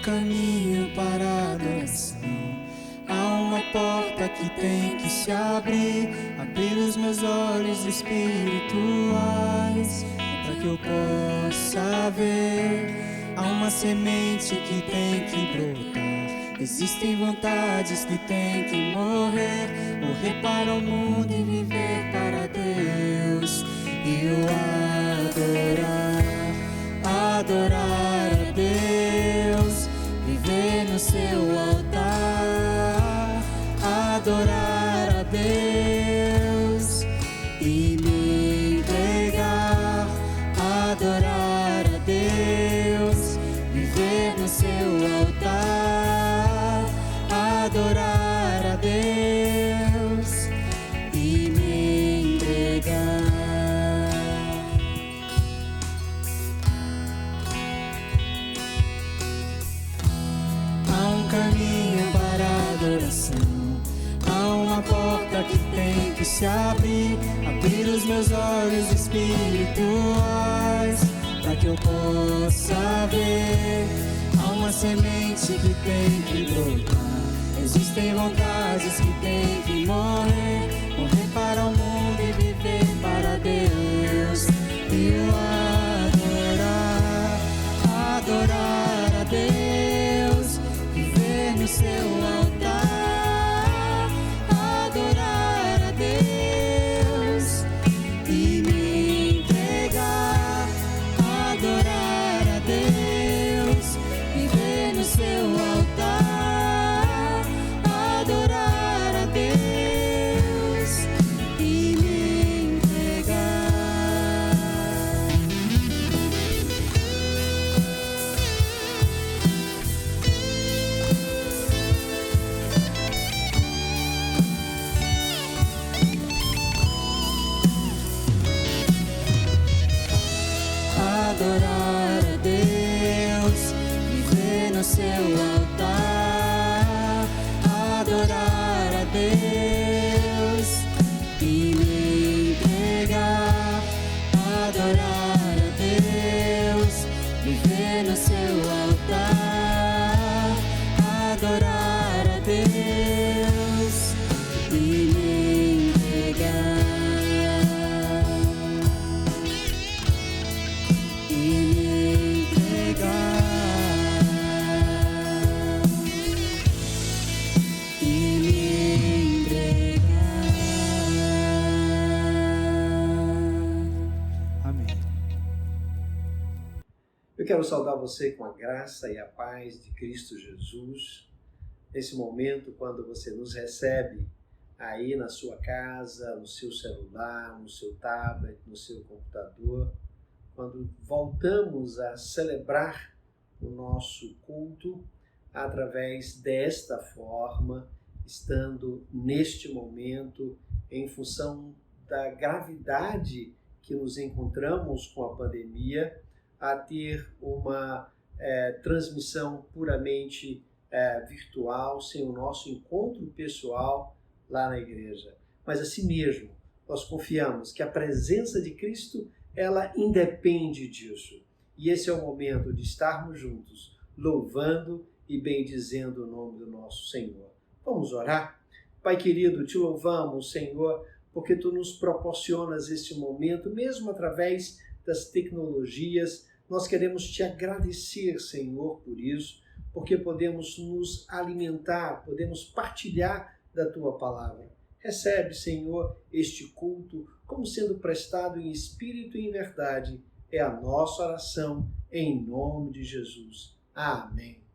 caminho para a adoração. Há uma porta que tem que se abrir os meus olhos espirituais, para que eu possa ver. Há uma semente que tem que brotar. Existem vontades que tem que morrer para o mundo e viver para Deus. E eu adorar a Deus, viver no seu altar, adorar a Deus e me entregar, adorar a Deus, viver no seu altar, adorar a Deus e me entregar. Caminho para a adoração. Há uma porta que tem que se abrir os meus olhos espirituais, para que eu possa ver. Há uma semente que tem que brotar. Existem vontades que tem que morrer para o mundo e viver para Deus. E eu adorar a Deus, no seu altar, adorar a Deus e me entregar, adorar a Deus, viver no seu altar, adorar a Deus e me entregar. Adorar a Deus, viver no seu altar, adorar a Deus e me entregar, adorar a Deus, viver no seu altar, adorar a Deus e me entregar. Eu quero saudar você com a graça e a paz de Cristo Jesus. Nesse momento, quando você nos recebe aí na sua casa, no seu celular, no seu tablet, no seu computador, quando voltamos a celebrar o nosso culto através desta forma, estando neste momento em função da gravidade que nos encontramos com a pandemia, a ter uma transmissão puramente virtual, sem o nosso encontro pessoal lá na igreja. Mas assim mesmo, nós confiamos que a presença de Cristo, ela independe disso. E esse é o momento de estarmos juntos, louvando e bendizendo o nome do nosso Senhor. Vamos orar? Pai querido, te louvamos, Senhor, porque Tu nos proporcionas este momento, mesmo através das tecnologias. Nós queremos Te agradecer, Senhor, por isso, porque podemos nos alimentar, podemos partilhar da Tua palavra. Recebe, Senhor, este culto como sendo prestado em espírito e em verdade. É a nossa oração, em nome de Jesus. Amém.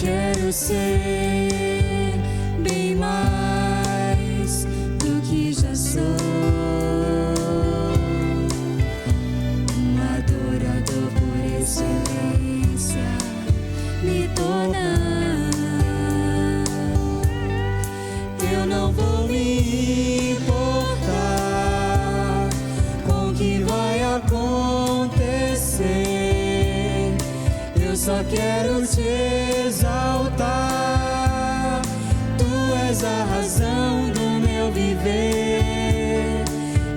Quero ser bem mais do que já sou. Eu só quero te exaltar. Tu és a razão do meu viver.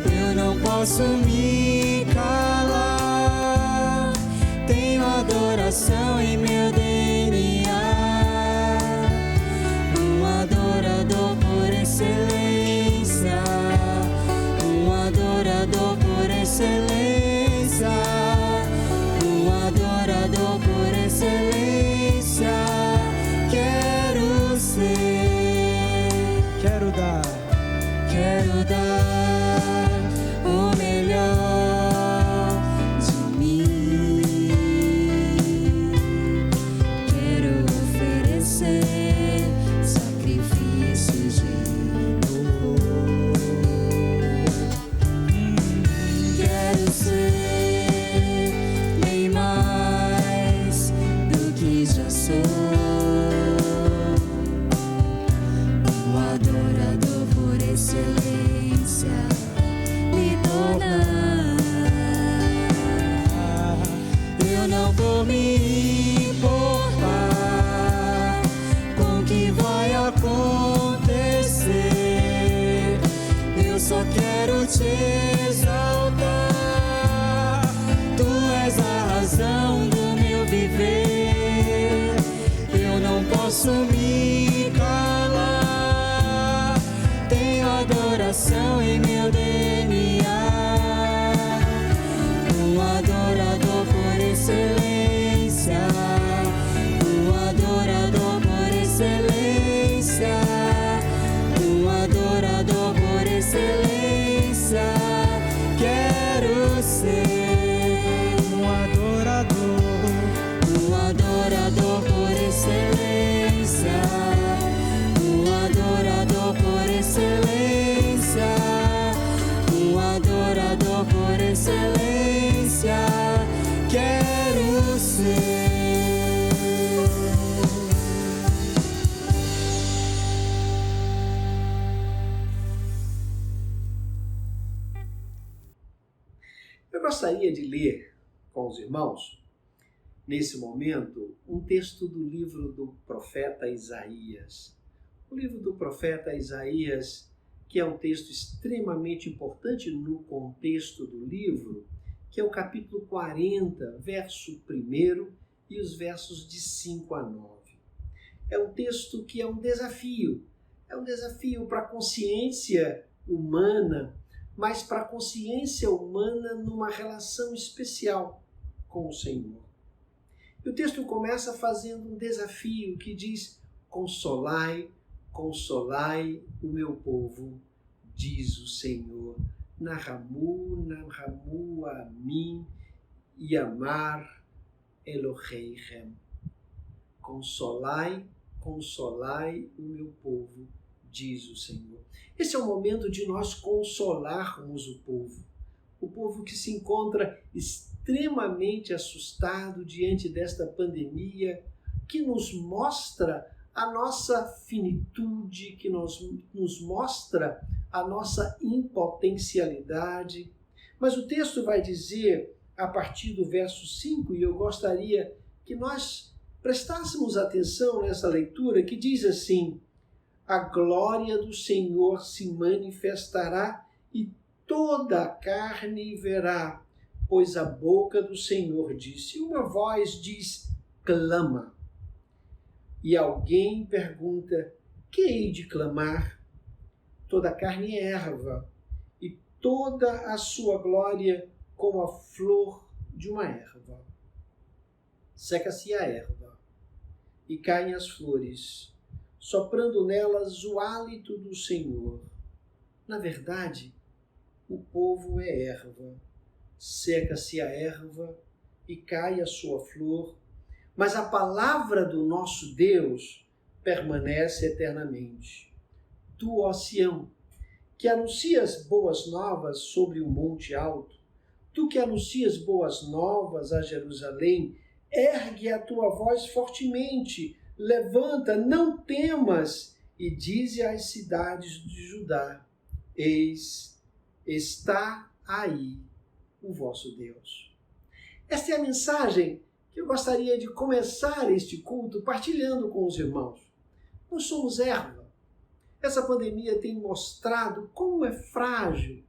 Eu não posso me calar. Tenho adoração em meu DNA. Um adorador por excelência. Um adorador por excelência. Um adorador por excelência. Quero ser. Quero dar o melhor de mim. Quero oferecer sacrifícios de louvor. Quero ser bem mais do que já sou. Um adorador por excelência me tornar. Eu não vou me importar com o que vai acontecer. Eu só quero te exaltar. Tu és a razão do meu viver. Eu não posso me calar. Tenho adoração em meu DNA. Um adorador por excelência. Um adorador por excelência. Um adorador por excelência. Quero ser um adorador por excelência. Um adorador por excelência. Um adorador por excelência. Quero ser. Eu gostaria de ler com os irmãos, nesse momento, um texto do livro do profeta Isaías. O livro do profeta Isaías, que é um texto extremamente importante no contexto do livro, que é o capítulo 40, verso 1 e os versos de 5 a 9. É um texto que é um desafio para a consciência humana, mas para a consciência humana numa relação especial com o Senhor. E o texto começa fazendo um desafio que diz: consolai, consolai o meu povo, diz o Senhor. Nahamu, nahamu a mim e amar Eloheihem. Consolai, consolai o meu povo, diz o Senhor. Esse é o momento de nós consolarmos o povo que se encontra extremamente assustado diante desta pandemia, que nos mostra a nossa finitude, que nos mostra a nossa impotencialidade. Mas o texto vai dizer, a partir do verso 5, e eu gostaria que nós prestássemos atenção nessa leitura, que diz assim: a glória do Senhor se manifestará e toda a carne verá, pois a boca do Senhor disse. E uma voz diz: clama. E alguém pergunta: que hei de clamar? Toda a carne é erva, e toda a sua glória como a flor de uma erva. Seca-se a erva, e caem as flores, soprando nelas o hálito do Senhor. Na verdade, o povo é erva. Seca-se a erva e cai a sua flor, mas a palavra do nosso Deus permanece eternamente. Tu, ó Sião, que anuncias boas novas sobre o monte alto, tu que anuncias boas novas a Jerusalém, ergue a tua voz fortemente, levanta, não temas, e dize às cidades de Judá: eis, está aí o vosso Deus. Esta é a mensagem que eu gostaria de começar este culto partilhando com os irmãos. Nós somos erva. Essa pandemia tem mostrado como é frágil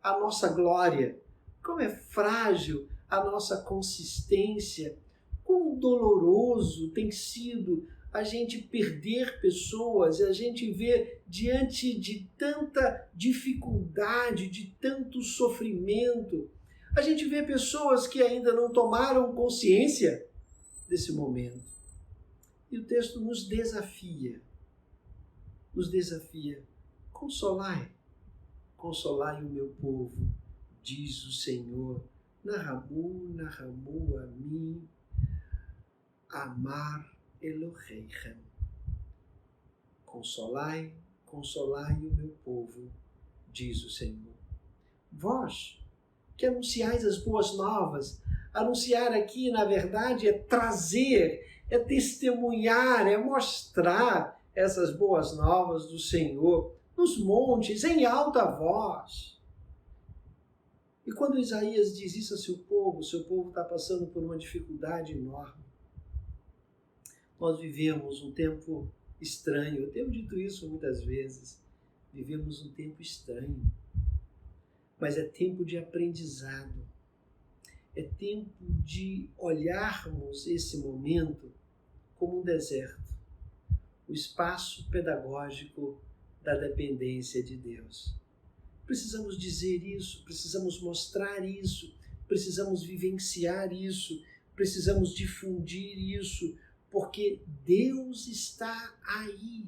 a nossa glória, como é frágil a nossa consistência, quão doloroso tem sido a gente perder pessoas, a gente vê diante de tanta dificuldade, de tanto sofrimento, a gente vê pessoas que ainda não tomaram consciência desse momento. E o texto nos desafia, consolai o meu povo, diz o Senhor, Nahamu a mim, amar Elohechem. Consolai o meu povo, diz o Senhor. Vós, que anunciais as boas novas, anunciar aqui, na verdade, é trazer, é testemunhar, é mostrar essas boas novas do Senhor nos montes, em alta voz. E quando Isaías diz isso a seu povo está passando por uma dificuldade enorme. Nós vivemos um tempo estranho, eu tenho dito isso muitas vezes, vivemos um tempo estranho, mas é tempo de aprendizado, é tempo de olharmos esse momento como um deserto, o espaço pedagógico da dependência de Deus. Precisamos dizer isso, precisamos mostrar isso, precisamos vivenciar isso, precisamos difundir isso, porque Deus está aí.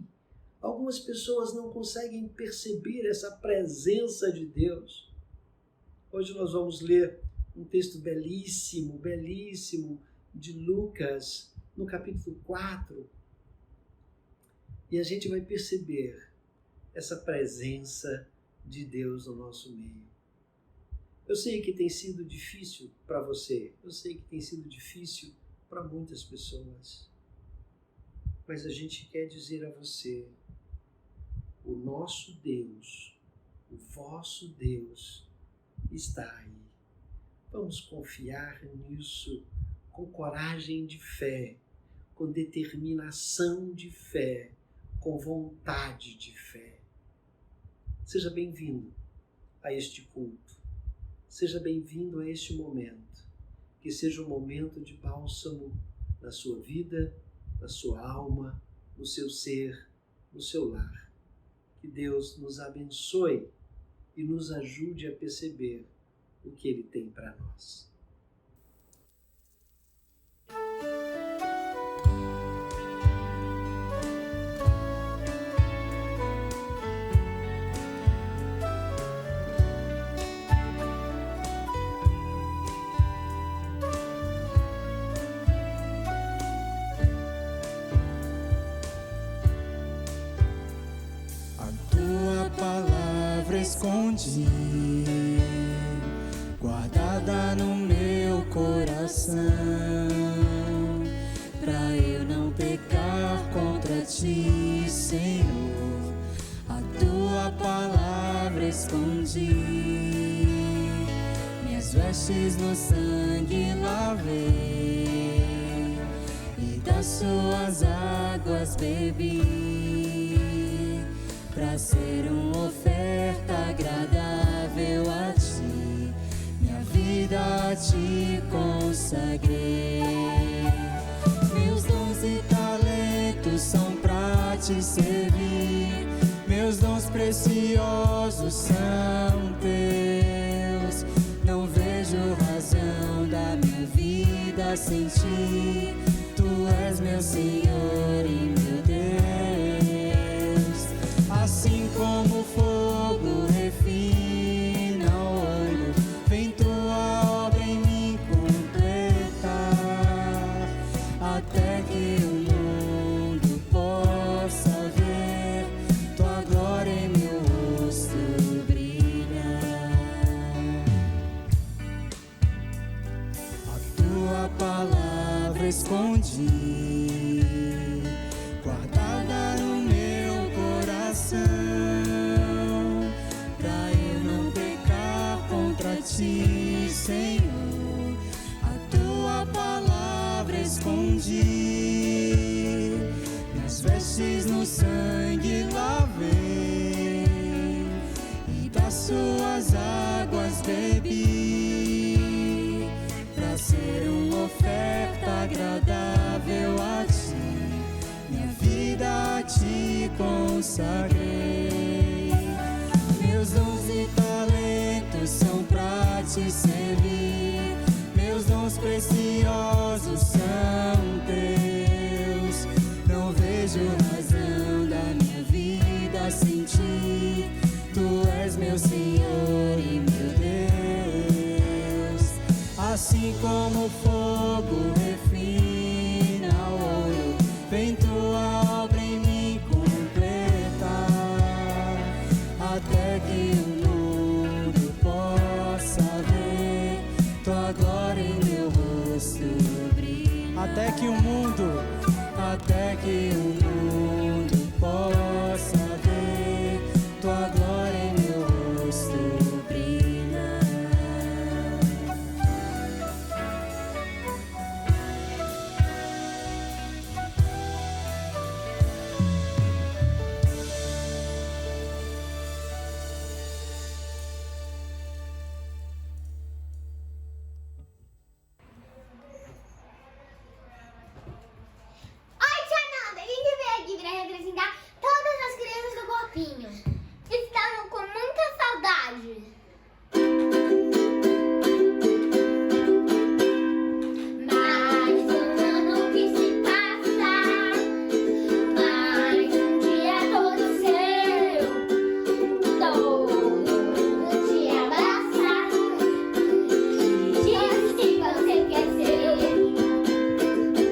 Algumas pessoas não conseguem perceber essa presença de Deus. Hoje nós vamos ler um texto belíssimo, belíssimo, de Lucas, no capítulo 4. E a gente vai perceber essa presença de Deus no nosso meio. Eu sei que tem sido difícil para você, eu sei que tem sido difícil para muitas pessoas. Mas a gente quer dizer a você, o nosso Deus, o vosso Deus está aí. Vamos confiar nisso com coragem de fé, com determinação de fé, com vontade de fé. Seja bem-vindo a este culto. Seja bem-vindo a este momento. Que seja um momento de bálsamo na sua vida, na sua alma, no seu ser, no seu lar. Que Deus nos abençoe e nos ajude a perceber o que Ele tem para nós. Escondi, guardada no meu coração, pra eu não pecar contra ti, Senhor. A tua palavra escondi, minhas vestes no sangue lavei, e das suas águas bebi, pra ser uma oferta agradável a ti, minha vida a ti consagrei. Meus dons e talentos são pra te servir, meus dons preciosos são teus. Não vejo razão da minha vida sem ti, tu és meu Senhor e meu Deus. Assim como o fogo refina o ouro, vem tua obra em mim completar, até que o mundo possa ver tua glória em meu rosto brilhar. A tua palavra escondi, guardada no meu coração, pra eu não pecar contra ti, Senhor. A tua palavra estendi, minhas vestes no sangue lavei, e das suas águas bebi, pra ser uma oferta agradável a ti, minha vida a ti consagrei. Meus dons e talentos são pra te servir, meus dons preciosos são teus. Não vejo razão da minha vida sem ti, tu és meu Senhor e meu Deus. Assim como o fogo refina o ouro, vem tua obra em mim completar, até que o mundo possa ver tua glória em meu rosto brilhar. Até que o mundo possa ver tua glória em meu rosto brilhar. Oi, tia Nanda, a gente veio aqui pra representar todas as crianças do Copinho. Estavam com muita saudade. Mais um ano que se passa, mais um dia todo seu. Todo mundo te abraça e diz que você quer ser.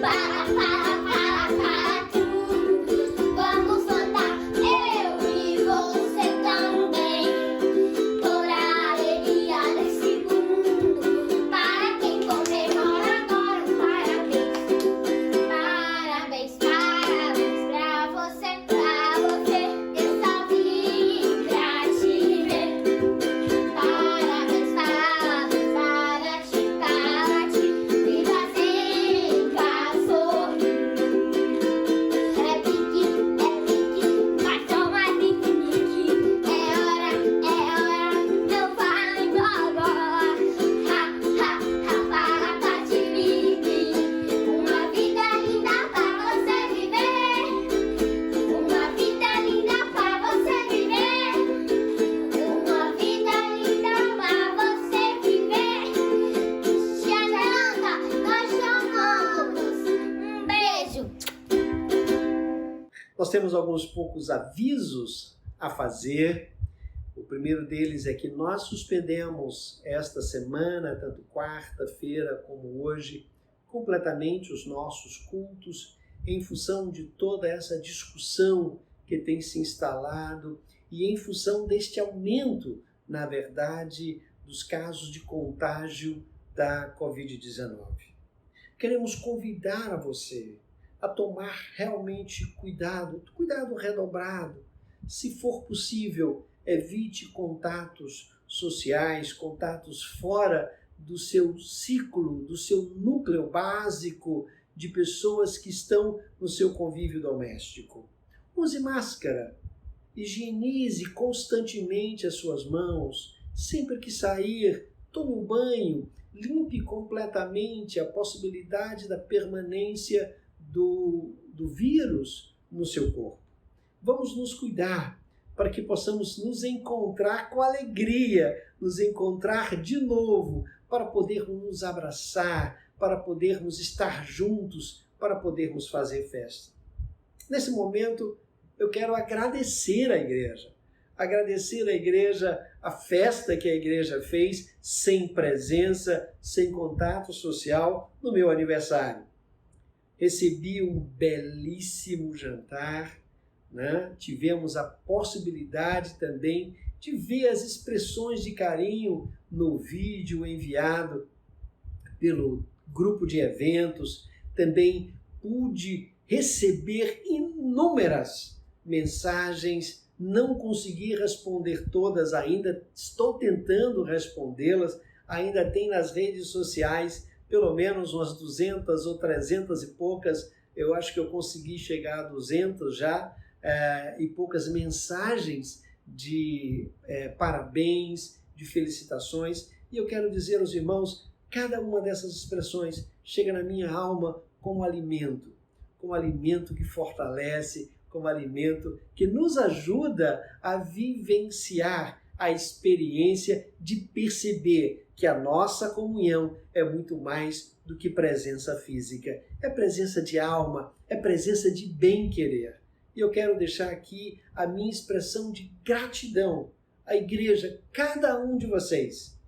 Para tudo, vamos cantar, eu e você também, por a alegria desse mundo, para quem comemora agora um parabéns. Parabéns, parabéns pra você, essa vida te ver. Parabéns, parabéns para ti, vida sempre a sorrir. É pique, vai tomar piquenique. É hora, não vai embora. Ha, para te viver. Uma vida linda pra você viver. Uma vida linda pra você viver. Uma vida linda pra você viver. Tia Nanda, nós chamamos. Um beijo. Nós temos alguns poucos avisos a fazer. O primeiro deles é que nós suspendemos esta semana, tanto quarta-feira como hoje, completamente os nossos cultos em função de toda essa discussão que tem se instalado e em função deste aumento, na verdade, dos casos de contágio da Covid-19. Queremos convidar a você a tomar realmente cuidado redobrado. Se for possível, evite contatos sociais, contatos fora do seu ciclo, do seu núcleo básico de pessoas que estão no seu convívio doméstico. Use máscara, higienize constantemente as suas mãos, sempre que sair, tome um banho, limpe completamente a possibilidade da permanência do vírus no seu corpo. Vamos nos cuidar para que possamos nos encontrar com alegria, nos encontrar de novo, para podermos nos abraçar, para podermos estar juntos, para podermos fazer festa. Nesse momento, eu quero agradecer à igreja. Agradecer à igreja a festa que a igreja fez sem presença, sem contato social no meu aniversário. Recebi um belíssimo jantar, né? Tivemos a possibilidade também de ver as expressões de carinho no vídeo enviado pelo grupo de eventos. Também pude receber inúmeras mensagens, não consegui responder todas ainda, estou tentando respondê-las, ainda tem nas redes sociais pelo menos umas 200 ou 300 e poucas, eu acho que eu consegui chegar a 200 já, e poucas mensagens de parabéns, de felicitações. E eu quero dizer aos irmãos, cada uma dessas expressões chega na minha alma como alimento que fortalece, como alimento que nos ajuda a vivenciar a experiência de perceber que a nossa comunhão é muito mais do que presença física. É presença de alma, é presença de bem-querer. E eu quero deixar aqui a minha expressão de gratidão à igreja, cada um de vocês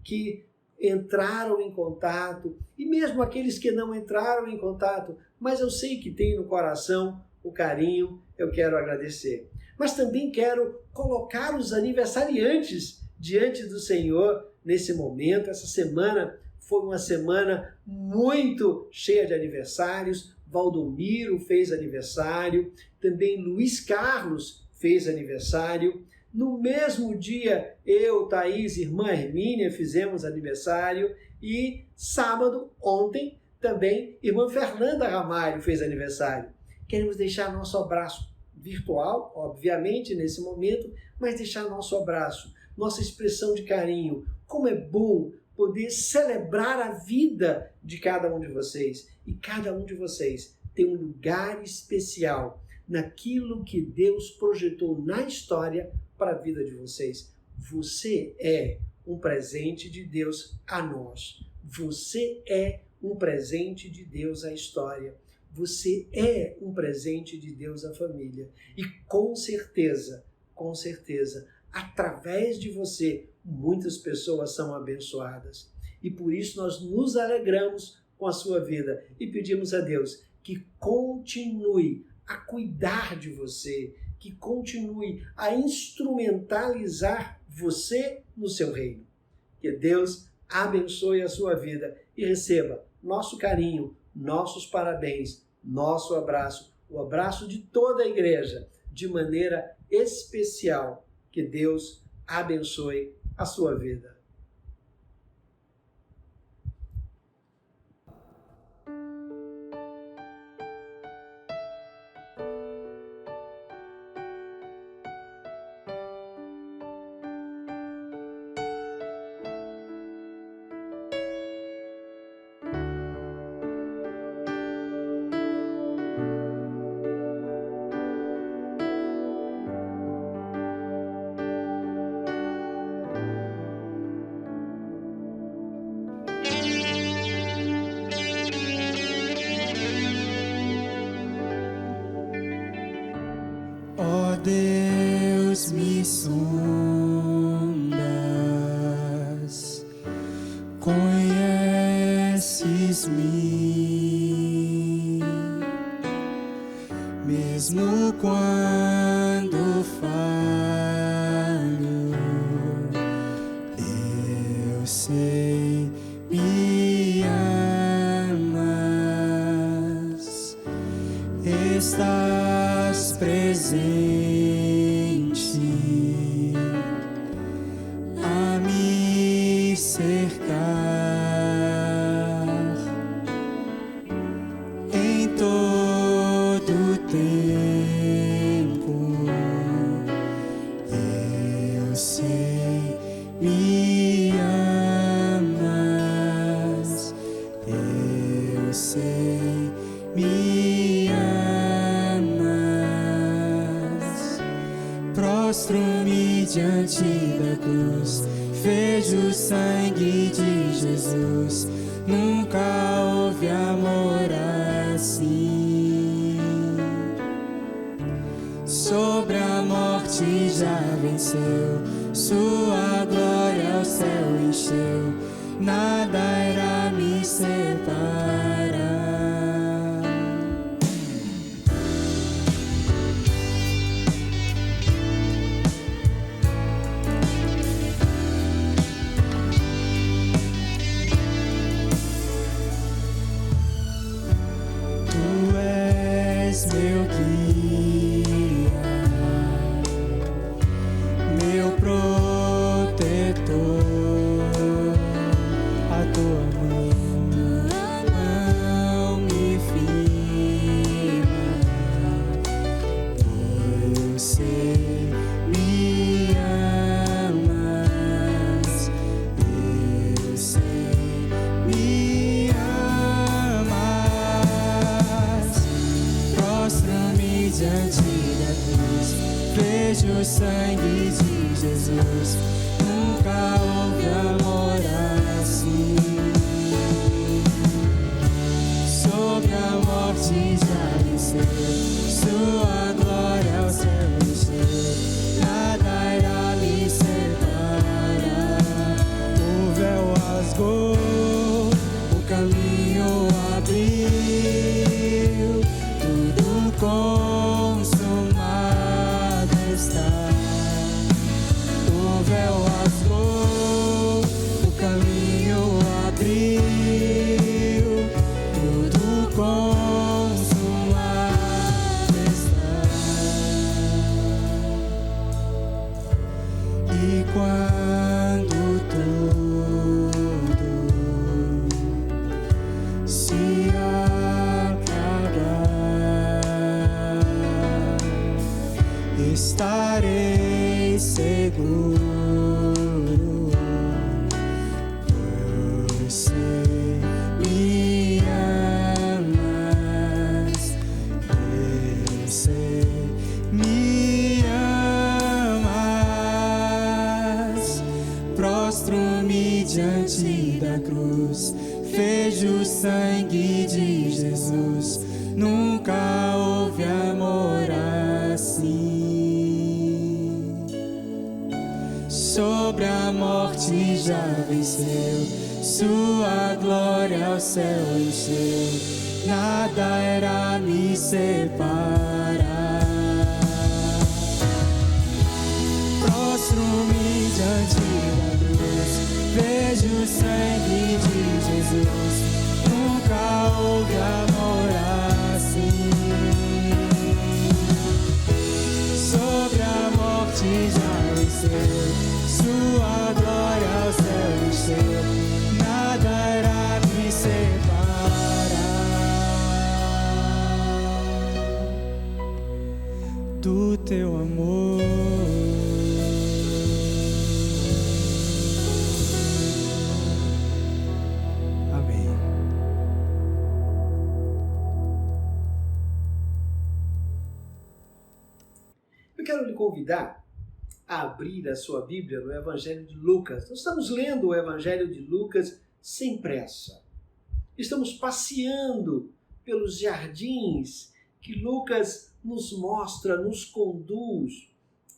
que entraram em contato, e mesmo aqueles que não entraram em contato, mas eu sei que tem no coração o carinho, eu quero agradecer. Mas também quero colocar os aniversariantes diante do Senhor nesse momento. Essa semana foi uma semana muito cheia de aniversários. Valdomiro fez aniversário, também Luiz Carlos fez aniversário. No mesmo dia, eu, Thaís, irmã Hermínia, fizemos aniversário. E sábado, ontem, também, irmã Fernanda Ramalho fez aniversário. Queremos deixar nosso abraço virtual, obviamente, nesse momento, mas deixar nosso abraço, nossa expressão de carinho. Como é bom poder celebrar a vida de cada um de vocês. E cada um de vocês tem um lugar especial naquilo que Deus projetou na história para a vida de vocês. Você é um presente de Deus a nós. Você é um presente de Deus à história. Você é um presente de Deus à família. E com certeza, através de você, muitas pessoas são abençoadas. E por isso nós nos alegramos com a sua vida e pedimos a Deus que continue a cuidar de você, que continue a instrumentalizar você no seu reino. Que Deus abençoe a sua vida e receba nosso carinho, nossos parabéns, nosso abraço, o abraço de toda a igreja, de maneira especial. Que Deus abençoe a sua vida. Ó Deus, me sondas, conheces-me, mesmo quando falho, eu sei, me amas, estás presente a me cercar em todo tempo. Eu sei, me amas, eu sei, me amas. Prostro-me diante da cruz, vejo o sangue de Jesus. Nunca houve amor assim. Sobre a morte já venceu, sua glória ao céu encheu. Nada irá me separar. Meu guia, meu protetor, a vejo o sangue de Jesus. Nunca houve amor assim. Sobre a morte já venceu, sua glória ao céu encheu. Nada irá me separar. O véu rasgou, o caminho abriu, tudo consumado está. O véu rasgou, o caminho abriu, tudo consumado está. E quando tudo se acabar, estarei seguro. Você me amas, você me amas. Prostro-me diante da cruz, vejo o sangue de Jesus. Nunca houve amor assim. Sobre a morte já venceu, sua glória ao céu encheu. Nada irá me separar. Prostro-me diante da cruz, vejo o sangue de Jesus. Nunca houve amor assim. Sobre a morte já venceu, sua glória ao céu encheu. Nada irá me separar do teu amor. Amém. Eu quero lhe convidar a abrir a sua Bíblia no Evangelho de Lucas. Nós estamos lendo o Evangelho de Lucas sem pressa. Estamos passeando pelos jardins que Lucas nos mostra, nos conduz,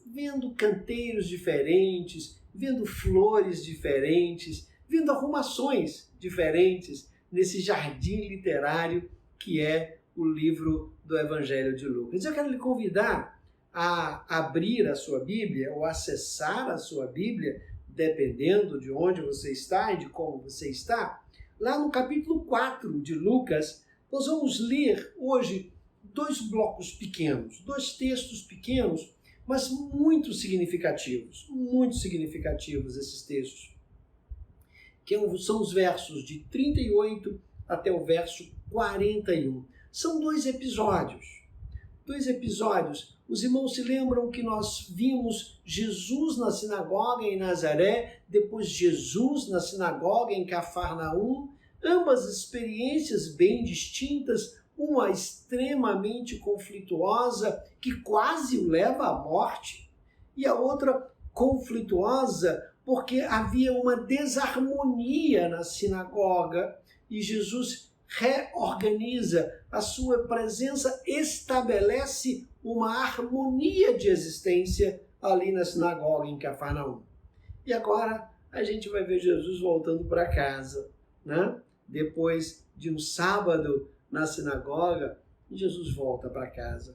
vendo canteiros diferentes, vendo flores diferentes, vendo arrumações diferentes nesse jardim literário que é o livro do Evangelho de Lucas. Eu quero lhe convidar a abrir a sua Bíblia ou acessar a sua Bíblia, dependendo de onde você está e de como você está. Lá no capítulo 4 de Lucas, nós vamos ler hoje dois blocos pequenos, dois textos pequenos, mas muito significativos esses textos, que são os versos de 38 até o verso 41. São dois episódios. Os irmãos se lembram que nós vimos Jesus na sinagoga em Nazaré, depois Jesus na sinagoga em Cafarnaum, ambas experiências bem distintas, uma extremamente conflituosa, que quase o leva à morte, e a outra conflituosa porque havia uma desarmonia na sinagoga e Jesus reorganiza a sua presença, estabelece uma harmonia de existência ali na sinagoga em Cafarnaum. E agora a gente vai ver Jesus voltando para casa, né? Depois de um sábado na sinagoga, Jesus volta para casa.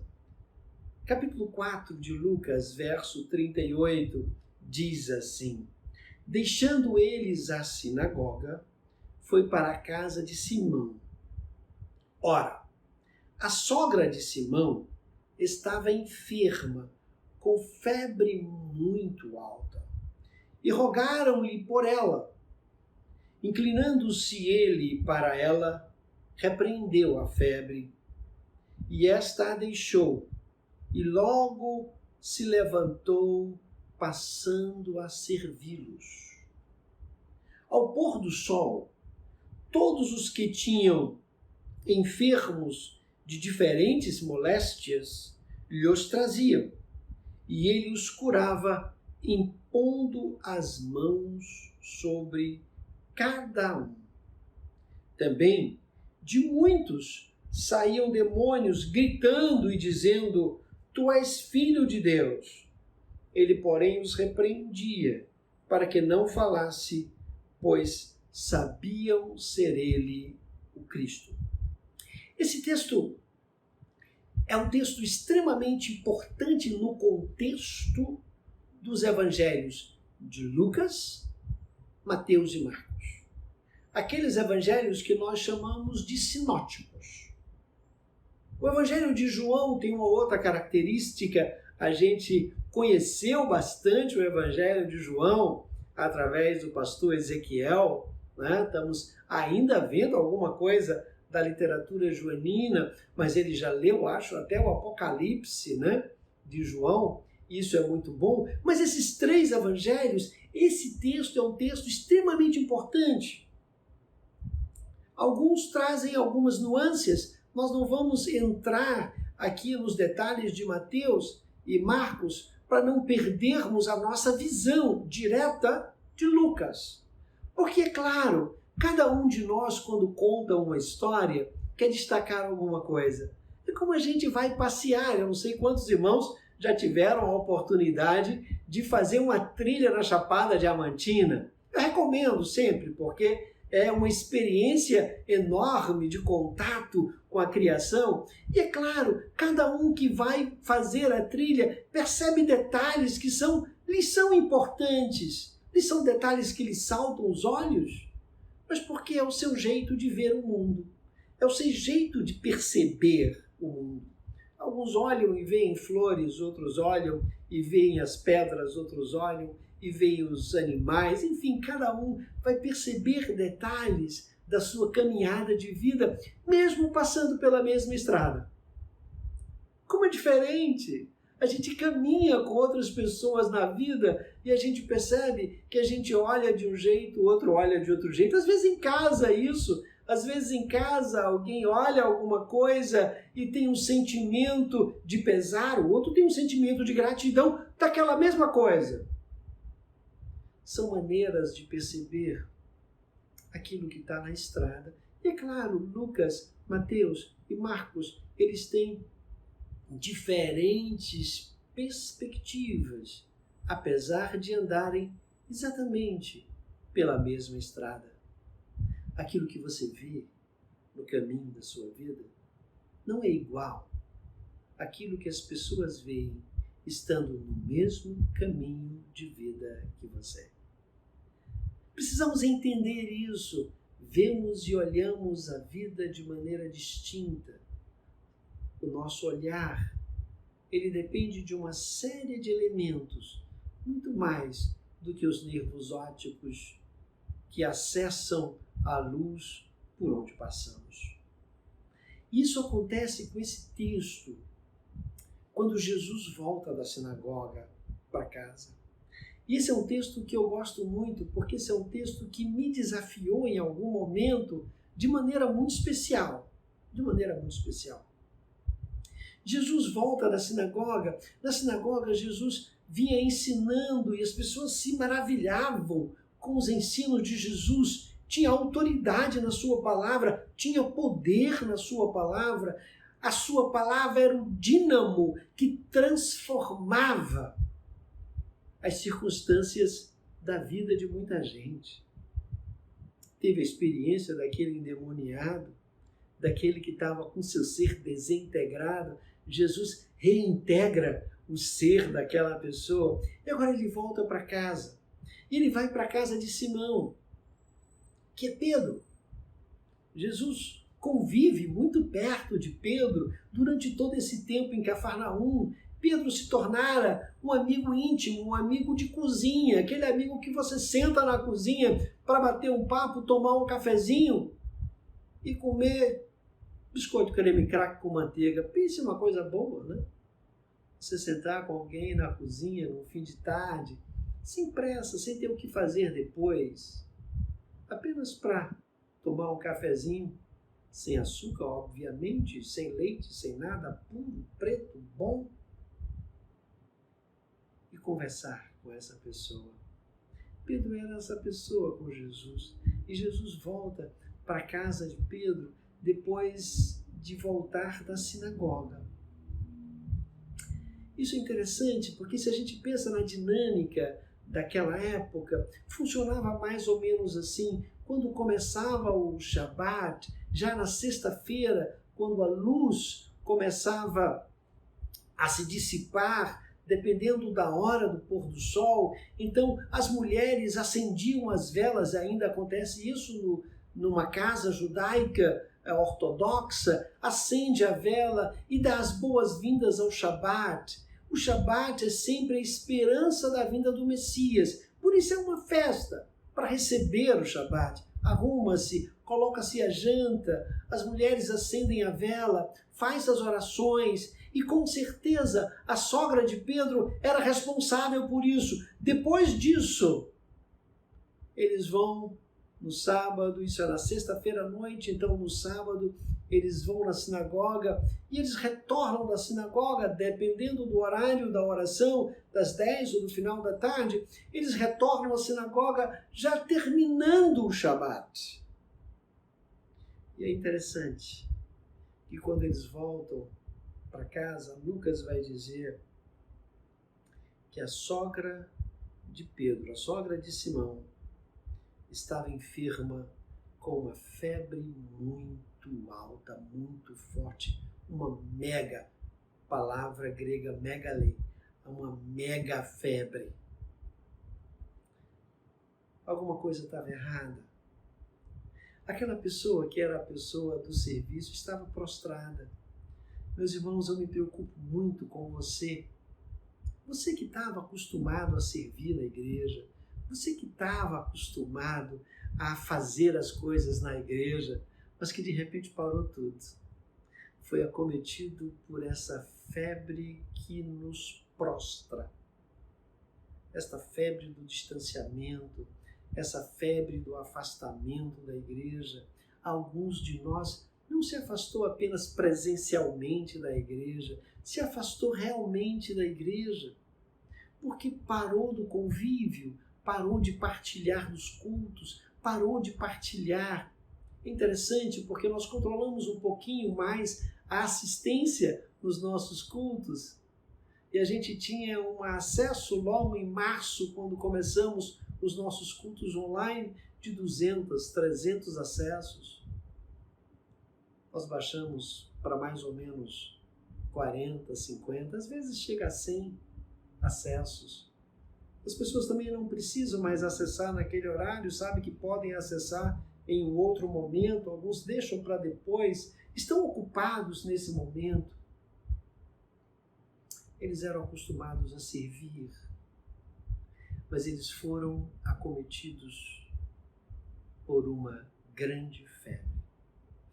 Capítulo 4 de Lucas, verso 38, diz assim: deixando eles a sinagoga, foi para a casa de Simão. Ora, a sogra de Simão estava enferma, com febre muito alta, e rogaram-lhe por ela. Inclinando-se ele para ela, repreendeu a febre, e esta a deixou, e logo se levantou, passando a servi-los. Ao pôr do sol, todos os que tinham enfermos de diferentes moléstias lhes traziam, e ele os curava, impondo as mãos sobre cada um. Também de muitos saíam demônios gritando e dizendo: Tu és filho de Deus. Ele, porém, os repreendia para que não falasse, pois sabiam ser ele o Cristo. Esse texto é um texto extremamente importante no contexto dos evangelhos de Lucas, Mateus e Marcos. Aqueles evangelhos que nós chamamos de sinóticos. O evangelho de João tem uma outra característica. A gente conheceu bastante o evangelho de João através do pastor Ezequiel, né? Estamos ainda vendo alguma coisa da literatura joanina, mas ele já leu, acho, até o Apocalipse, né, de João. Isso é muito bom. Mas esses três evangelhos, esse texto é um texto extremamente importante. Alguns trazem algumas nuances. Nós não vamos entrar aqui nos detalhes de Mateus e Marcos para não perdermos a nossa visão direta de Lucas. Porque, é claro, cada um de nós, quando conta uma história, quer destacar alguma coisa. É como a gente vai passear. Eu não sei quantos irmãos já tiveram a oportunidade de fazer uma trilha na Chapada Diamantina. Eu recomendo sempre, porque é uma experiência enorme de contato com a criação. E é claro, cada um que vai fazer a trilha percebe detalhes que lhes são importantes. Lhes são detalhes que lhes saltam os olhos, mas porque é o seu jeito de ver o mundo. É o seu jeito de perceber o mundo. Alguns olham e veem flores, outros olham e veem as pedras, outros olham e veem os animais. Enfim, cada um vai perceber detalhes da sua caminhada de vida, mesmo passando pela mesma estrada. Como é diferente! A gente caminha com outras pessoas na vida e a gente percebe que a gente olha de um jeito, o outro olha de outro jeito. Às vezes em casa isso, às vezes em casa alguém olha alguma coisa e tem um sentimento de pesar, o outro tem um sentimento de gratidão daquela mesma coisa. São maneiras de perceber aquilo que está na estrada. E é claro, Lucas, Mateus e Marcos, eles têm diferentes perspectivas, apesar de andarem exatamente pela mesma estrada. Aquilo que você vê no caminho da sua vida não é igual àquilo que as pessoas veem estando no mesmo caminho de vida que você. Precisamos entender isso. Vemos e olhamos a vida de maneira distinta. O nosso olhar, ele depende de uma série de elementos, muito mais do que os nervos ópticos que acessam a luz por onde passamos. Isso acontece com esse texto, quando Jesus volta da sinagoga para casa. E esse é um texto que eu gosto muito, porque esse é um texto que me desafiou em algum momento de maneira muito especial. De maneira muito especial. Jesus volta da sinagoga. Na sinagoga, Jesus vinha ensinando e as pessoas se maravilhavam com os ensinos de Jesus. Tinha autoridade na sua palavra, tinha poder na sua palavra. A sua palavra era o dínamo que transformava as circunstâncias da vida de muita gente. Teve a experiência daquele endemoniado, daquele que estava com seu ser desintegrado. Jesus reintegra o ser daquela pessoa. E agora ele volta para casa. E ele vai para a casa de Simão, que é Pedro. Jesus convive muito perto de Pedro durante todo esse tempo em Cafarnaum. Pedro se tornara um amigo íntimo, um amigo de cozinha, aquele amigo que você senta na cozinha para bater um papo, tomar um cafezinho e comer biscoito creme crack com manteiga. Pense uma coisa boa, né? Você sentar com alguém na cozinha no fim de tarde, sem pressa, sem ter o que fazer depois, apenas para tomar um cafezinho, sem açúcar, obviamente, sem leite, sem nada, puro, preto, bom. conversar com essa pessoa. Pedro era essa pessoa com Jesus. E Jesus volta para a casa de Pedro depois de voltar da sinagoga. Isso é interessante porque se a gente pensa na dinâmica daquela época, funcionava mais ou menos assim. Quando começava o Shabat, já na sexta-feira, quando a luz começava a se dissipar, dependendo da hora do pôr do sol, então as mulheres acendiam as velas, ainda acontece isso numa casa judaica ortodoxa, acende a vela e dá as boas-vindas ao Shabat. O Shabat é sempre a esperança da vinda do Messias, por isso é uma festa para receber o Shabat. Arruma-se, coloca-se a janta, as mulheres acendem a vela, faz as orações e com certeza a sogra de Pedro era responsável por isso. Depois disso, eles vão no sábado, isso é na sexta-feira à noite, então no sábado eles vão na sinagoga e eles retornam da sinagoga, dependendo do horário da oração, das 10 ou do final da tarde, eles retornam à sinagoga já terminando o Shabat. E é interessante que quando eles voltam para casa, Lucas vai dizer que a sogra de Pedro, a sogra de Simão, estava enferma com uma febre muito alta, muito forte, uma mega, palavra grega megalê, uma mega febre. Alguma coisa estava errada. Aquela pessoa que era a pessoa do serviço estava prostrada. Meus irmãos, eu me preocupo muito com você. Você que estava acostumado a servir na igreja, você que estava acostumado a fazer as coisas na igreja, mas que de repente parou tudo. Foi acometido por essa febre que nos prostra. Esta febre do distanciamento, essa febre do afastamento da igreja. Alguns de nós não se afastou apenas presencialmente da igreja, se afastou realmente da igreja, porque parou do convívio, parou de partilhar dos cultos, parou de partilhar. É interessante porque nós controlamos um pouquinho mais a assistência nos nossos cultos. E a gente tinha um acesso logo em março, quando começamos os nossos cultos online, de 200, 300 acessos. Nós baixamos para mais ou menos 40, 50, às vezes chega a 100 acessos. As pessoas também não precisam mais acessar naquele horário, sabe que podem acessar em um outro momento, alguns deixam para depois, estão ocupados nesse momento. Eles eram acostumados a servir, mas eles foram acometidos por uma grande febre.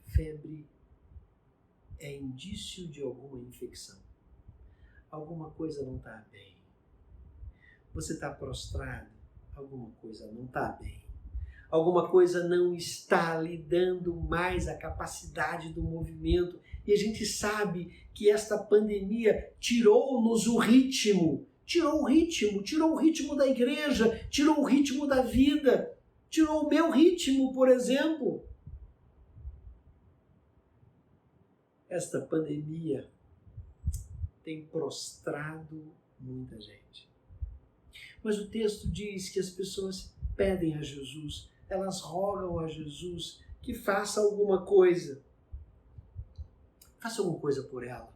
Febre é indício de alguma infecção. Alguma coisa não está bem. Você está prostrado, alguma coisa não está bem. Alguma coisa não está lhe dando mais a capacidade do movimento. E a gente sabe que esta pandemia tirou-nos o ritmo. Tirou o ritmo da igreja, tirou o ritmo da vida, tirou o meu ritmo, por exemplo. Esta pandemia tem prostrado muita gente. Mas o texto diz que as pessoas pedem a Jesus, elas rogam a Jesus que faça alguma coisa. Faça alguma coisa por ela.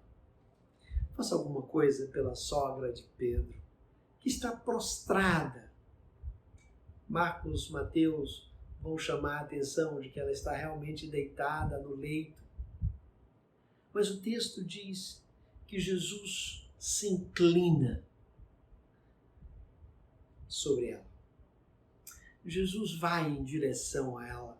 Faça alguma coisa pela sogra de Pedro, que está prostrada. Marcos, Mateus vão chamar a atenção de que ela está realmente deitada no leito. Mas o texto diz que Jesus se inclina sobre ela. Jesus vai em direção a ela.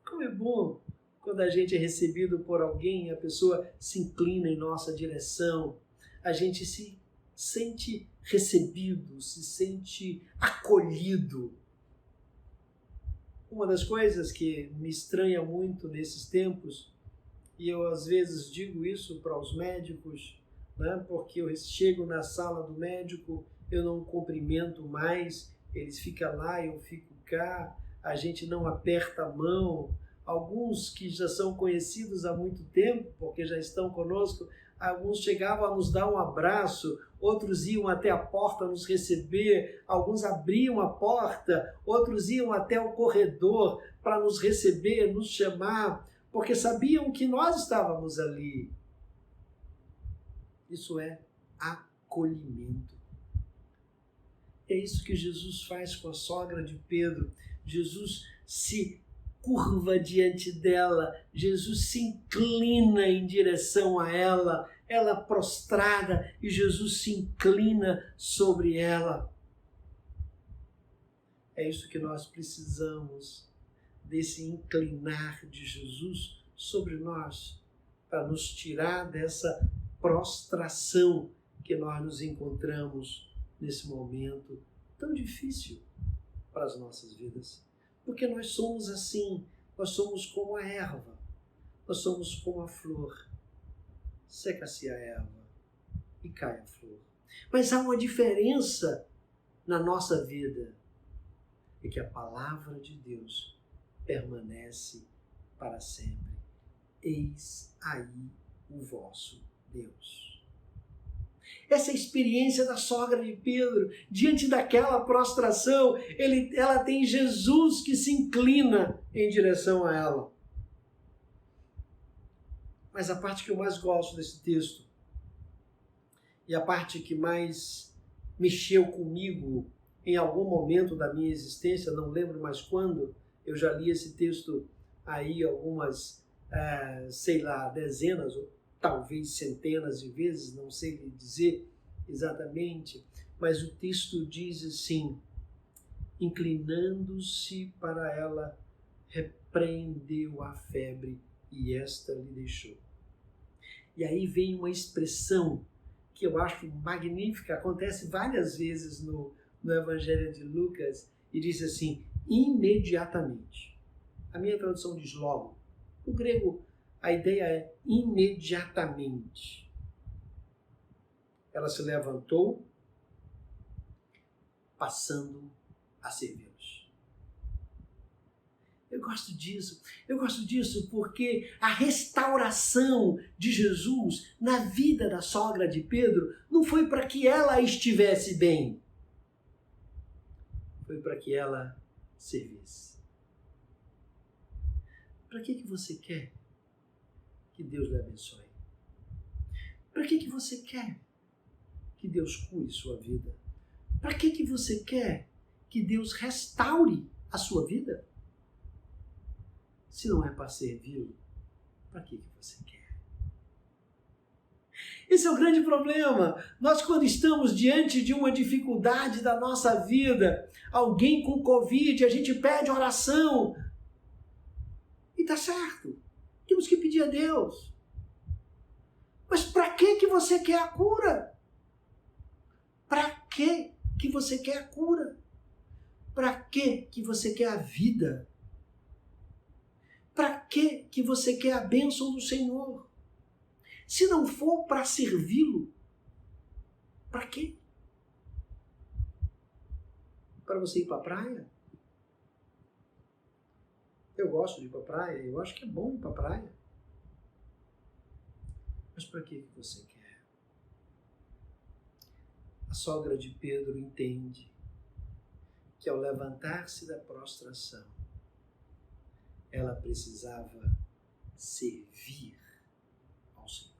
Como é bom quando a gente é recebido por alguém e a pessoa se inclina em nossa direção. A gente se sente recebido, se sente acolhido. Uma das coisas que me estranha muito nesses tempos, e eu às vezes digo isso para os médicos, né? Porque eu chego na sala do médico, eu não cumprimento mais, eles ficam lá, eu fico cá, a gente não aperta a mão. Alguns que já são conhecidos há muito tempo, porque já estão conosco, alguns chegavam a nos dar um abraço, outros iam até a porta nos receber, alguns abriam a porta, outros iam até o corredor para nos receber, nos chamar, porque sabiam que nós estávamos ali. Isso é acolhimento. É isso que Jesus faz com a sogra de Pedro. Jesus se curva diante dela, Jesus se inclina em direção a ela, ela prostrada e Jesus se inclina sobre ela. É isso que nós precisamos, desse inclinar de Jesus sobre nós, para nos tirar dessa prostração que nós nos encontramos nesse momento tão difícil para as nossas vidas. Porque nós somos assim, nós somos como a erva, nós somos como a flor. Seca-se a erva e cai a flor. Mas há uma diferença na nossa vida, é que a palavra de Deus permanece para sempre. Eis aí o vosso Deus. Essa experiência da sogra de Pedro, diante daquela prostração, ela tem Jesus que se inclina em direção a ela. Mas a parte que eu mais gosto desse texto, e a parte que mais mexeu comigo em algum momento da minha existência, não lembro mais quando, eu já li esse texto aí algumas, dezenas ou talvez centenas de vezes, não sei lhe dizer exatamente, mas o texto diz assim: inclinando-se para ela, repreendeu a febre e esta lhe deixou. E aí vem uma expressão que eu acho magnífica, acontece várias vezes no Evangelho de Lucas, e diz assim: imediatamente. A minha tradução diz logo. No grego, a ideia é imediatamente. Ela se levantou, passando a servi-los. Eu gosto disso porque a restauração de Jesus na vida da sogra de Pedro não foi para que ela estivesse bem, foi para que ela servisse. Para que você quer que Deus lhe abençoe? Para que você quer que Deus cure sua vida? Para que você quer que Deus restaure a sua vida? Se não é para servi-lo, para que você quer? Esse é o grande problema. Nós, quando estamos diante de uma dificuldade da nossa vida, alguém com Covid, a gente pede oração. E tá certo. Temos que pedir a Deus. Mas para que você quer a cura? Para que você quer a cura? Para que você quer a vida? Para que você quer a bênção do Senhor? Se não for para servi-lo, para quê? Para você ir para a praia? Eu gosto de ir para a praia, eu acho que é bom ir para a praia. Mas para que você quer? A sogra de Pedro entende que ao levantar-se da prostração, ela precisava servir ao Senhor.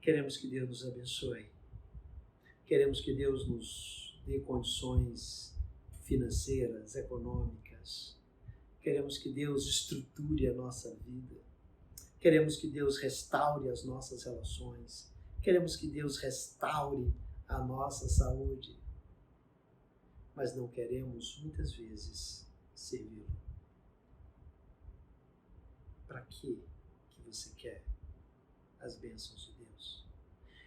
Queremos que Deus nos abençoe. Queremos que Deus nos dê condições financeiras, econômicas. Queremos que Deus estruture a nossa vida. Queremos que Deus restaure as nossas relações. Queremos que Deus restaure a nossa saúde. Mas não queremos, muitas vezes, servi-lo. Para que você quer as bênçãos de Deus?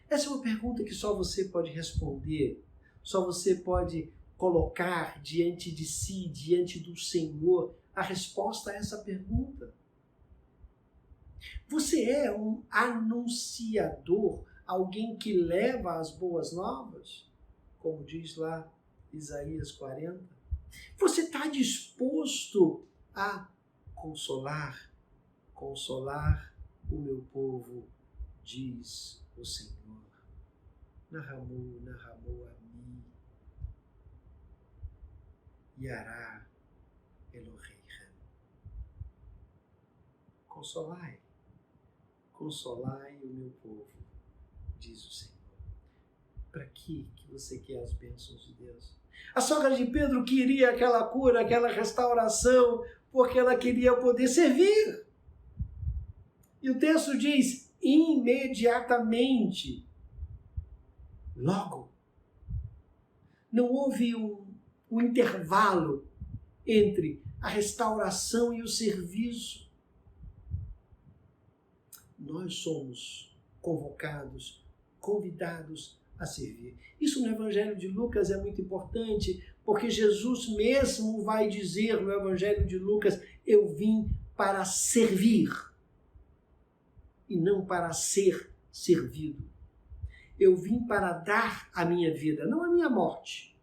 Essa é uma pergunta que só você pode responder, só você pode colocar diante de si, diante do Senhor, a resposta a essa pergunta. Você é um anunciador, alguém que leva as boas novas, como diz lá Isaías 40. Você está disposto a consolar o meu povo, diz o Senhor. Nahamu Ami Yará Eloheihem. Consolai o meu povo, diz o Senhor. Para que você quer as bênçãos de Deus? A sogra de Pedro queria aquela cura, aquela restauração, porque ela queria poder servir. E o texto diz, imediatamente, logo. Não houve um intervalo entre a restauração e o serviço. Nós somos convocados, convidados a servir. Isso no Evangelho de Lucas é muito importante, porque Jesus mesmo vai dizer no Evangelho de Lucas, eu vim para servir e não para ser servido. Eu vim para dar a minha vida, não a minha morte,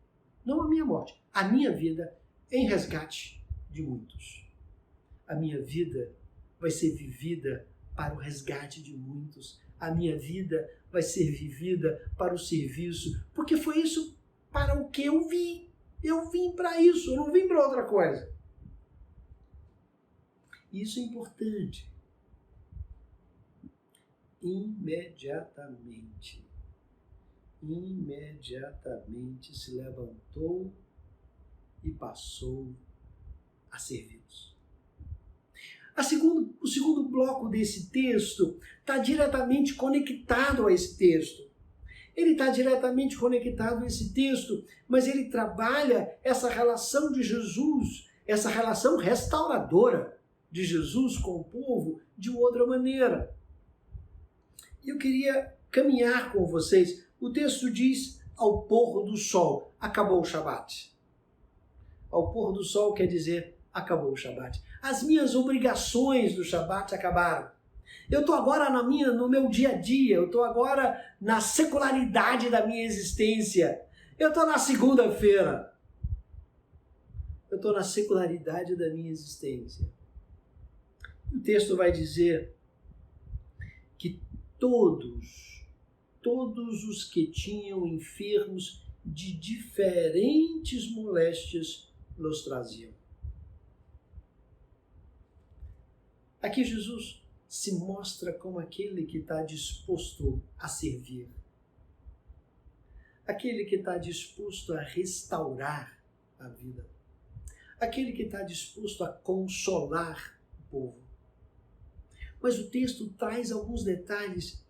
a minha vida em resgate de muitos. A minha vida vai ser vivida para o resgate de muitos. A minha vida vai ser vivida para o serviço, porque foi isso para o que eu vim. Eu vim para isso, eu não vim para outra coisa. Isso é importante. Imediatamente se levantou e passou a servi-los. O segundo bloco desse texto está diretamente conectado a esse texto. Ele está diretamente conectado a esse texto, mas ele trabalha essa relação de Jesus, essa relação restauradora de Jesus com o povo de outra maneira. E eu queria caminhar com vocês. O texto diz, ao pôr do sol, acabou o Shabat. Ao pôr do sol quer dizer, acabou o Shabat. As minhas obrigações do Shabat acabaram. Eu estou agora no meu dia a dia, eu estou agora na secularidade da minha existência. Eu estou na segunda-feira. Eu estou na secularidade da minha existência. O texto vai dizer que todos os que tinham enfermos de diferentes moléstias los traziam. Aqui Jesus se mostra como aquele que está disposto a servir. Aquele que está disposto a restaurar a vida. Aquele que está disposto a consolar o povo. Mas o texto traz alguns detalhes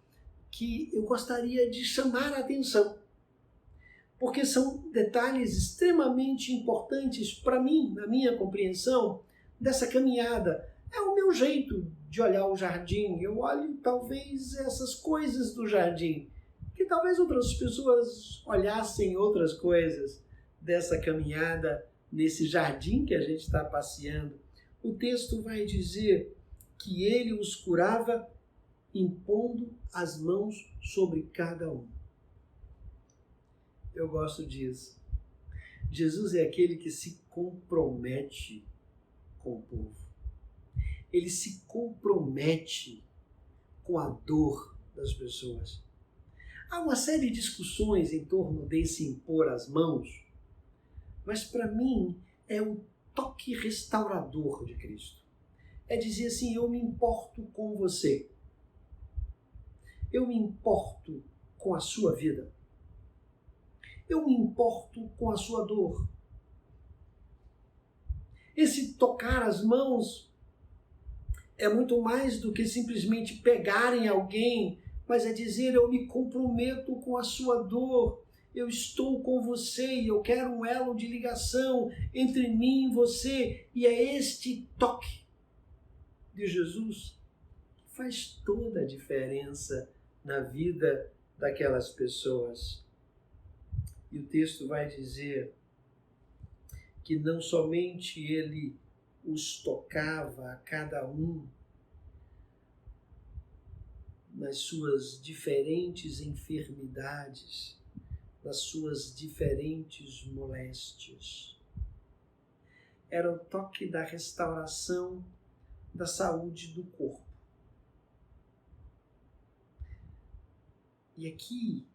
que eu gostaria de chamar a atenção. Porque são detalhes extremamente importantes para mim, na minha compreensão dessa caminhada. É o meu jeito de olhar o jardim. Eu olho talvez essas coisas do jardim, que talvez outras pessoas olhassem outras coisas dessa caminhada, nesse jardim que a gente está passeando. O texto vai dizer que ele os curava impondo as mãos sobre cada um. Eu gosto disso. Jesus é aquele que se compromete com o povo. Ele se compromete com a dor das pessoas. Há uma série de discussões em torno desse impor as mãos, mas para mim é o toque restaurador de Cristo. É dizer assim, eu me importo com você. Eu me importo com a sua vida. Eu me importo com a sua dor. Esse tocar as mãos é muito mais do que simplesmente pegar em alguém, mas é dizer, eu me comprometo com a sua dor, eu estou com você e eu quero um elo de ligação entre mim e você. E é este toque de Jesus que faz toda a diferença na vida daquelas pessoas. E o texto vai dizer que não somente ele os tocava a cada um, nas suas diferentes enfermidades, nas suas diferentes moléstias. Era o toque da restauração da saúde do corpo. E aqui,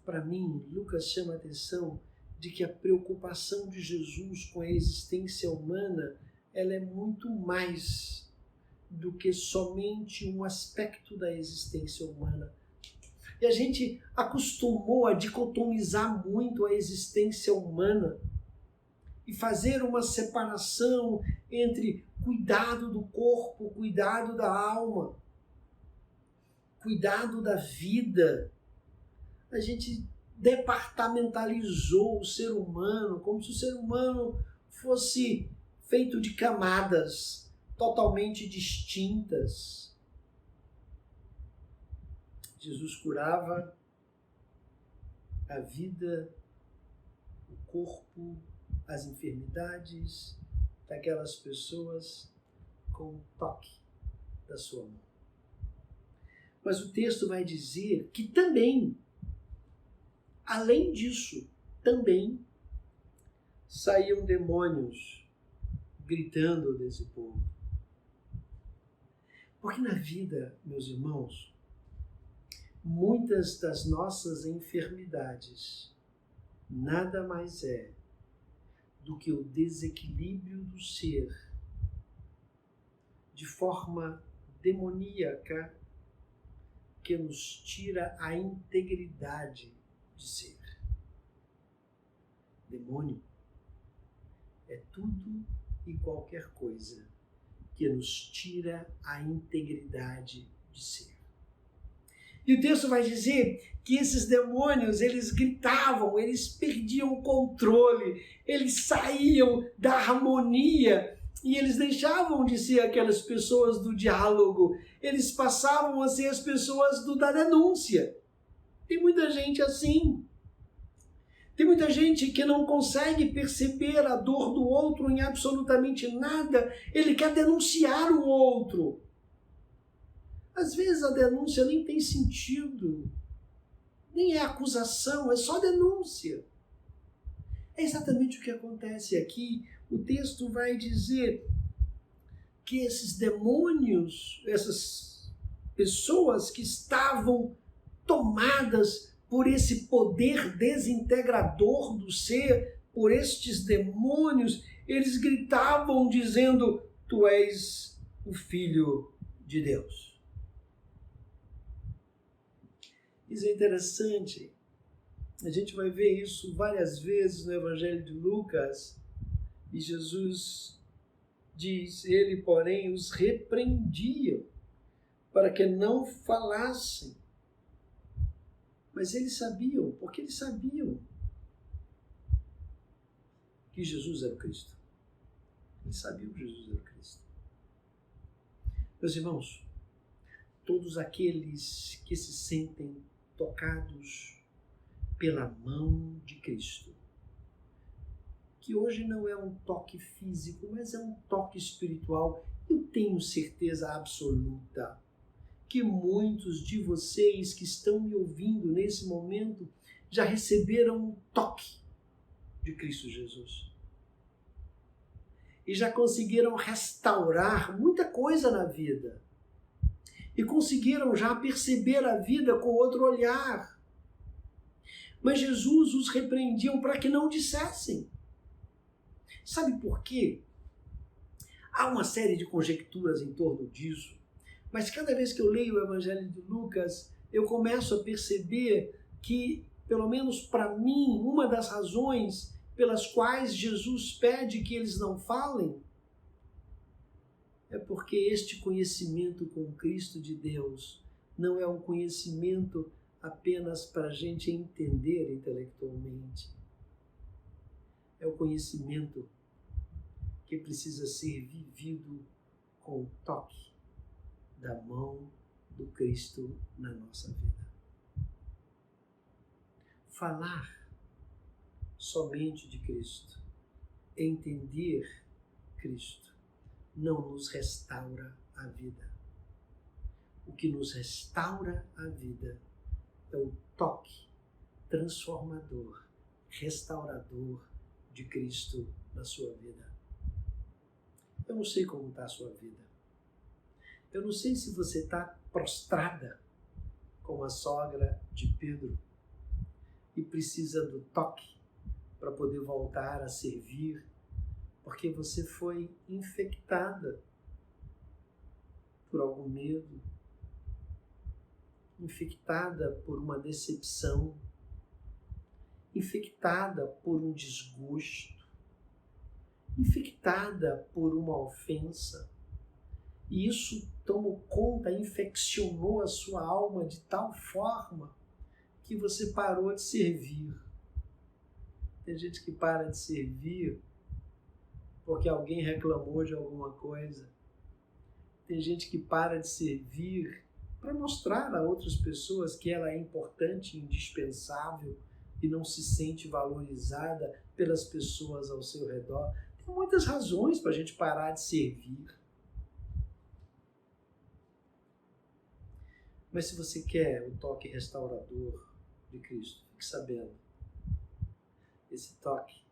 para mim, Lucas chama a atenção de que a preocupação de Jesus com a existência humana, ela é muito mais do que somente um aspecto da existência humana. E a gente acostumou a dicotomizar muito a existência humana e fazer uma separação entre cuidado do corpo, cuidado da alma, cuidado da vida. A gente departamentalizou o ser humano como se o ser humano fosse feito de camadas totalmente distintas. Jesus curava a vida, o corpo, as enfermidades daquelas pessoas com o toque da sua mão. Mas o texto vai dizer que também, além disso, também saíam demônios gritando desse povo. Porque na vida, meus irmãos, muitas das nossas enfermidades nada mais é do que o desequilíbrio do ser de forma demoníaca que nos tira a integridade de ser. Demônio é tudo e qualquer coisa que nos tira a integridade de ser. E o texto vai dizer que esses demônios, eles gritavam, eles perdiam o controle, eles saíam da harmonia e eles deixavam de ser aquelas pessoas do diálogo, eles passavam a ser as pessoas da denúncia. Tem muita gente assim. Tem muita gente que não consegue perceber a dor do outro em absolutamente nada. Ele quer denunciar o outro. Às vezes a denúncia nem tem sentido. Nem é acusação, é só denúncia. É exatamente o que acontece aqui. O texto vai dizer que esses demônios, essas pessoas que estavam tomadas por esse poder desintegrador do ser, por estes demônios, eles gritavam dizendo: tu és o Filho de Deus. Isso é interessante. A gente vai ver isso várias vezes no Evangelho de Lucas. E Jesus diz, ele, porém, os repreendia para que não falassem. Mas eles sabiam, porque eles sabiam que Jesus era o Cristo. Eles sabiam que Jesus era o Cristo. Meus irmãos, todos aqueles que se sentem tocados pela mão de Cristo, que hoje não é um toque físico, mas é um toque espiritual, eu tenho certeza absoluta que muitos de vocês que estão me ouvindo nesse momento já receberam um toque de Cristo Jesus. E já conseguiram restaurar muita coisa na vida. E conseguiram já perceber a vida com outro olhar. Mas Jesus os repreendiam para que não dissessem. Sabe por quê? Há uma série de conjecturas em torno disso. Mas cada vez que eu leio o Evangelho de Lucas, eu começo a perceber que, pelo menos para mim, uma das razões pelas quais Jesus pede que eles não falem é porque este conhecimento com Cristo de Deus não é um conhecimento apenas para a gente entender intelectualmente. É o conhecimento que precisa ser vivido com o toque da mão do Cristo na nossa vida. Falar somente de Cristo, entender Cristo, não nos restaura a vida. O que nos restaura a vida é o toque transformador, restaurador de Cristo na sua vida. Eu não sei como está a sua vida. Eu não sei se você está prostrada como a sogra de Pedro e precisa do toque para poder voltar a servir, porque você foi infectada por algum medo, infectada por uma decepção, infectada por um desgosto, infectada por uma ofensa. E isso tomou conta, infeccionou a sua alma de tal forma que você parou de servir. Tem gente que para de servir porque alguém reclamou de alguma coisa. Tem gente que para de servir para mostrar a outras pessoas que ela é importante, indispensável e não se sente valorizada pelas pessoas ao seu redor. Tem muitas razões para a gente parar de servir. Mas se você quer o toque restaurador de Cristo, fique sabendo, esse toque,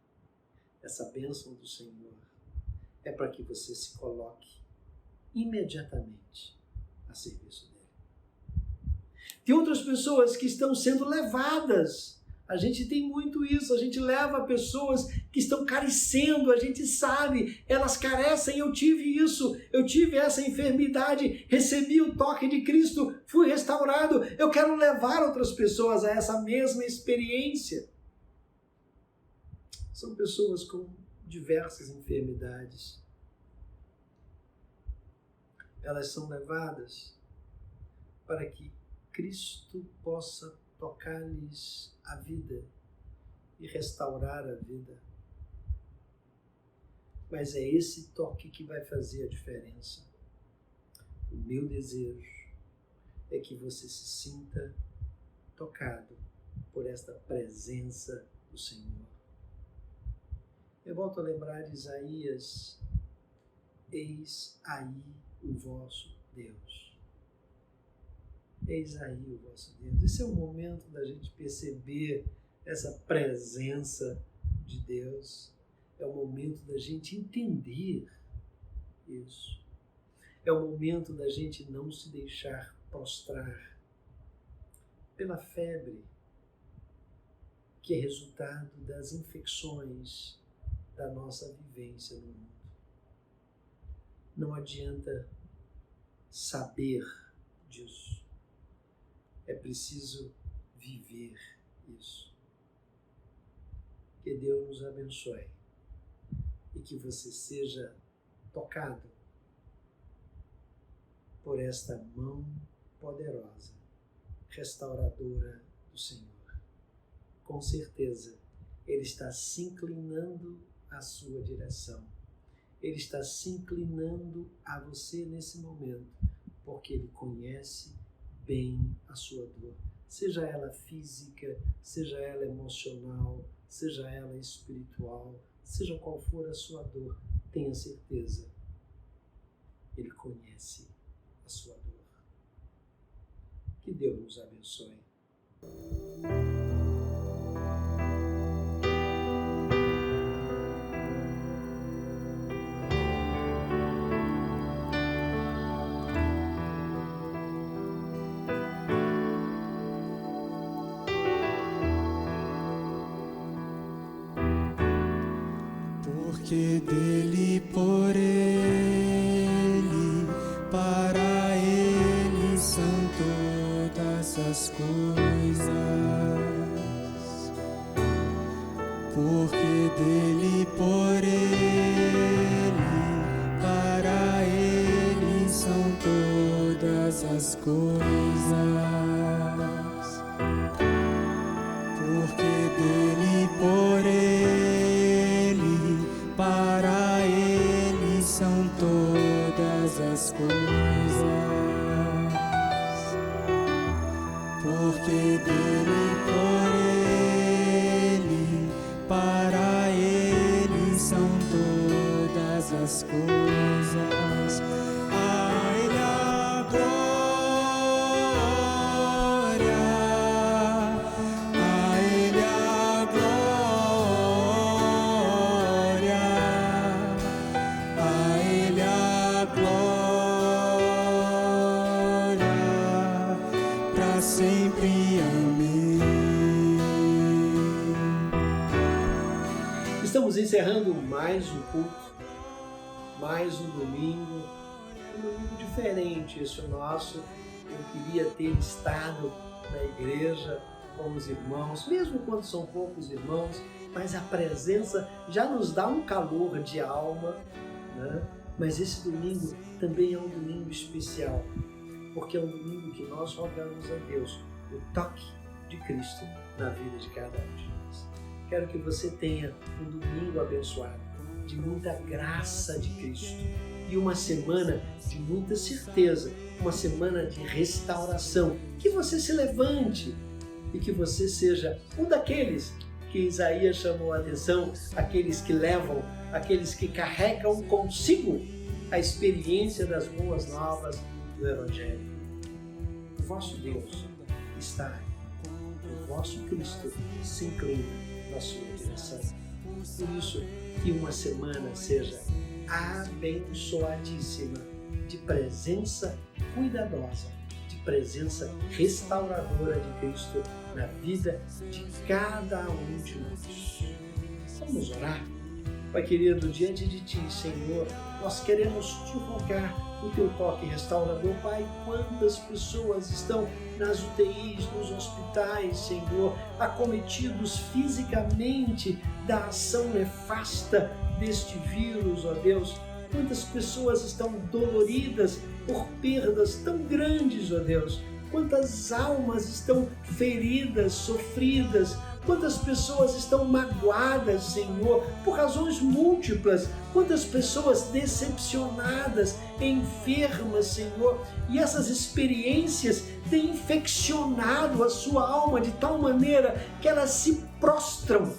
essa bênção do Senhor, é para que você se coloque imediatamente a serviço dele. Tem outras pessoas que estão sendo levadas. A gente tem muito isso, a gente leva pessoas que estão carecendo, a gente sabe, elas carecem, eu tive isso, eu tive essa enfermidade, recebi o toque de Cristo, fui restaurado, eu quero levar outras pessoas a essa mesma experiência. São pessoas com diversas enfermidades. Elas são levadas para que Cristo possa tocar-lhes a vida e restaurar a vida. Mas é esse toque que vai fazer a diferença. O meu desejo é que você se sinta tocado por esta presença do Senhor. Eu volto a lembrar de Isaías: eis aí o vosso Deus. Eis aí o vosso Deus. Esse é o momento da gente perceber essa presença de Deus. É o momento da gente entender isso. É o momento da gente não se deixar prostrar pela febre, que é resultado das infecções da nossa vivência no mundo. Não adianta saber disso. É preciso viver isso. Que Deus nos abençoe e que você seja tocado por esta mão poderosa, restauradora do Senhor. Com certeza, Ele está se inclinando à sua direção. Ele está se inclinando a você nesse momento, porque Ele conhece bem a sua dor, seja ela física, seja ela emocional, seja ela espiritual, seja qual for a sua dor, tenha certeza, Ele conhece a sua dor. Que Deus nos abençoe. Porque dele, por ele, para ele são todas as coisas. Porque dele, por ele, para ele são todas as coisas. Porque dele, por ele, para ele são todas as coisas. Porque dele, por ele, para ele são todas as coisas. A ele a glória. sempre. Amém. Estamos encerrando mais um culto, mais um domingo diferente, esse o nosso. Eu queria ter estado na igreja com os irmãos, mesmo quando são poucos irmãos, mas a presença já nos dá um calor de alma, né? Mas esse domingo também é um domingo especial, porque é um domingo que nós rogamos a Deus o toque de Cristo na vida de cada um de nós. Quero que você tenha um domingo abençoado, de muita graça de Cristo e uma semana de muita certeza, uma semana de restauração. Que você se levante e que você seja um daqueles que Isaías chamou a atenção, aqueles que levam, aqueles que carregam consigo a experiência das boas novas do Evangelho. O vosso Deus está aí, o vosso Cristo se inclina na sua direção. Por isso, que uma semana seja abençoadíssima, de presença cuidadosa, de presença restauradora de Cristo na vida de cada um de nós. Vamos orar? Pai querido, diante de Ti, Senhor, nós queremos Te rogar o Teu toque restaurador. Pai, quantas pessoas estão nas UTIs, nos hospitais, Senhor, acometidos fisicamente da ação nefasta deste vírus, ó Deus. Quantas pessoas estão doloridas por perdas tão grandes, ó Deus. Quantas almas estão feridas, sofridas. Quantas pessoas estão magoadas, Senhor, por razões múltiplas. Quantas pessoas decepcionadas, enfermas, Senhor. E essas experiências têm infeccionado a sua alma de tal maneira que elas se prostram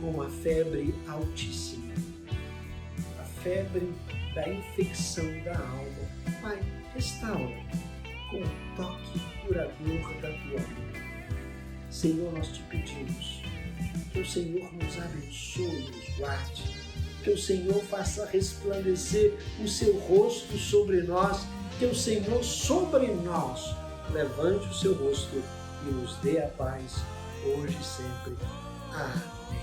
com uma febre altíssima. A febre da infecção da alma. Pai, restaura com o toque curador da Tua mão. Senhor, nós Te pedimos que o Senhor nos abençoe, nos guarde, que o Senhor faça resplandecer o Seu rosto sobre nós, que o Senhor sobre nós levante o Seu rosto e nos dê a paz, hoje e sempre. Amém.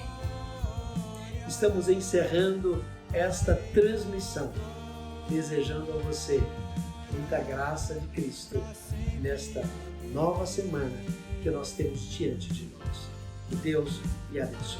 Estamos encerrando esta transmissão, desejando a você muita graça de Cristo nesta nova semana que nós temos diante de nós. Que Deus lhe abençoe.